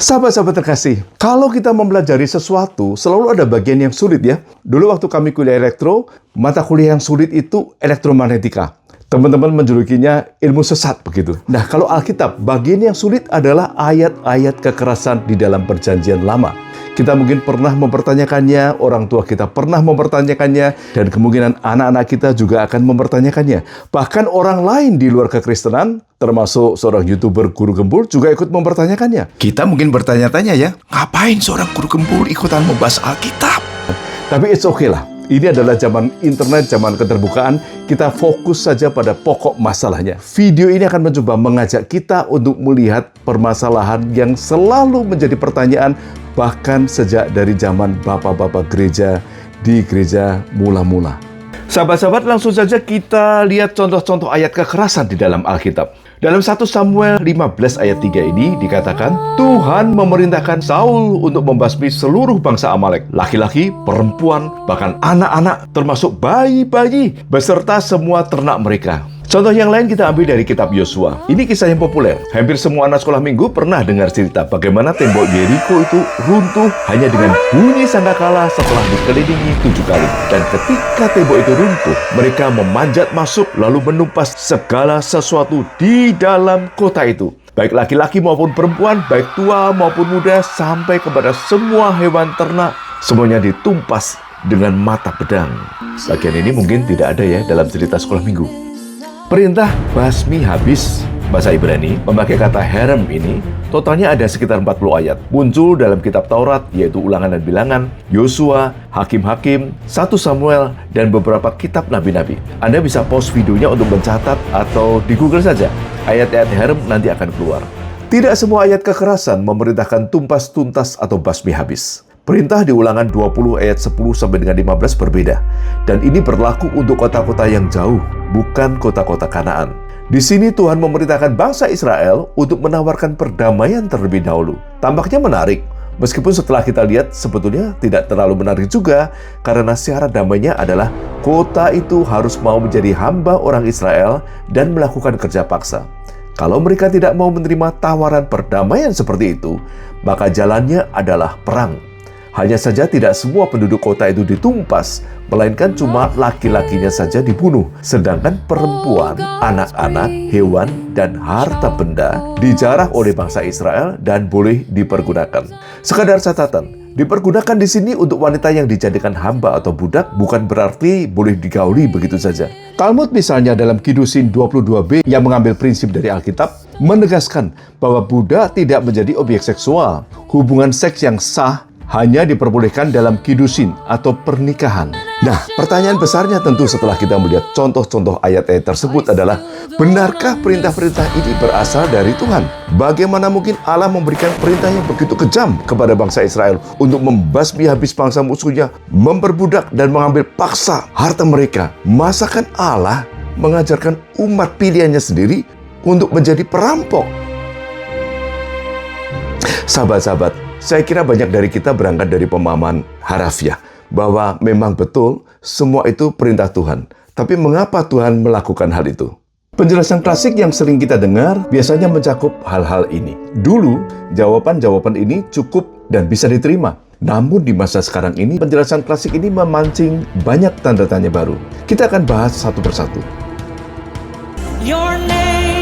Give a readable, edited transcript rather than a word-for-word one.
Sahabat-sahabat terkasih, kalau kita mempelajari sesuatu, selalu ada bagian yang sulit ya. Dulu waktu kami kuliah elektro, mata kuliah yang sulit itu elektromagnetika. Teman-teman menjulukinya ilmu sesat begitu. Nah, kalau Alkitab, bagian yang sulit adalah ayat-ayat kekerasan di dalam Perjanjian Lama. Kita mungkin pernah mempertanyakannya, orang tua kita pernah mempertanyakannya, dan kemungkinan anak-anak kita juga akan mempertanyakannya. Bahkan orang lain di luar kekristenan, termasuk seorang YouTuber Guru Gembul, juga ikut mempertanyakannya. Kita mungkin bertanya-tanya ya, ngapain seorang Guru Gembul ikutan membahas Alkitab? Tapi it's okay lah. Ini adalah zaman internet, zaman keterbukaan. Kita fokus saja pada pokok masalahnya. Video ini akan mencoba mengajak kita untuk melihat permasalahan yang selalu menjadi pertanyaan, bahkan sejak dari zaman bapak-bapak gereja di gereja mula-mula. Sahabat-sahabat, langsung saja kita lihat contoh-contoh ayat kekerasan di dalam Alkitab. Dalam 1 Samuel 15 ayat 3 ini dikatakan, Tuhan memerintahkan Saul untuk membasmi seluruh bangsa Amalek, laki-laki, perempuan, bahkan anak-anak, termasuk bayi-bayi, beserta semua ternak mereka. Contoh yang lain kita ambil dari kitab Yosua. Ini kisah yang populer. Hampir semua anak sekolah minggu pernah dengar cerita bagaimana tembok Yeriko itu runtuh hanya dengan bunyi sangkakala setelah dikelilingi 7 kali. Dan ketika tembok itu runtuh, mereka memanjat masuk lalu menumpas segala sesuatu di dalam kota itu. Baik laki-laki maupun perempuan, baik tua maupun muda, sampai kepada semua hewan ternak, semuanya ditumpas dengan mata pedang. Bagian ini mungkin tidak ada ya dalam cerita sekolah minggu. Perintah basmi habis, bahasa Ibrani, memakai kata herem ini, totalnya ada sekitar 40 ayat. Muncul dalam kitab Taurat, yaitu Ulangan dan Bilangan, Yosua, Hakim-Hakim, 1 Samuel, dan beberapa kitab nabi-nabi. Anda bisa pause videonya untuk mencatat atau di Google saja. Ayat-ayat herem nanti akan keluar. Tidak semua ayat kekerasan memerintahkan tumpas tuntas atau basmi habis. Perintah di Ulangan 20 ayat 10 sampai dengan 15 berbeda. Dan ini berlaku untuk kota-kota yang jauh, bukan kota-kota Kanaan. Di sini Tuhan memerintahkan bangsa Israel untuk menawarkan perdamaian terlebih dahulu. Tampaknya menarik, meskipun setelah kita lihat sebetulnya tidak terlalu menarik juga, karena syarat damainya adalah kota itu harus mau menjadi hamba orang Israel dan melakukan kerja paksa. Kalau mereka tidak mau menerima tawaran perdamaian seperti itu, maka jalannya adalah perang. Hanya saja tidak semua penduduk kota itu ditumpas, melainkan cuma laki-lakinya saja dibunuh. Sedangkan perempuan, anak-anak, hewan, dan harta benda dijarah oleh bangsa Israel dan boleh dipergunakan. Sekadar catatan, dipergunakan di sini untuk wanita yang dijadikan hamba atau budak bukan berarti boleh digauli begitu saja. Talmud misalnya dalam Kidusin 22b yang mengambil prinsip dari Alkitab, menegaskan bahwa budak tidak menjadi objek seksual. Hubungan seks yang sah hanya diperbolehkan dalam kidusin atau pernikahan. Nah, pertanyaan besarnya tentu setelah kita melihat contoh-contoh ayat-ayat tersebut adalah, benarkah perintah-perintah ini berasal dari Tuhan? Bagaimana mungkin Allah memberikan perintah yang begitu kejam kepada bangsa Israel untuk membasmi habis bangsa musuhnya, memperbudak dan mengambil paksa harta mereka? Masakan Allah mengajarkan umat pilihannya sendiri untuk menjadi perampok? Sahabat-sahabat, saya kira banyak dari kita berangkat dari pemahaman harafiah bahwa memang betul semua itu perintah Tuhan. Tapi mengapa Tuhan melakukan hal itu? Penjelasan klasik yang sering kita dengar biasanya mencakup hal-hal ini. Dulu, jawaban-jawaban ini cukup dan bisa diterima. Namun di masa sekarang ini, penjelasan klasik ini memancing banyak tanda tanya baru. Kita akan bahas satu persatu. Your name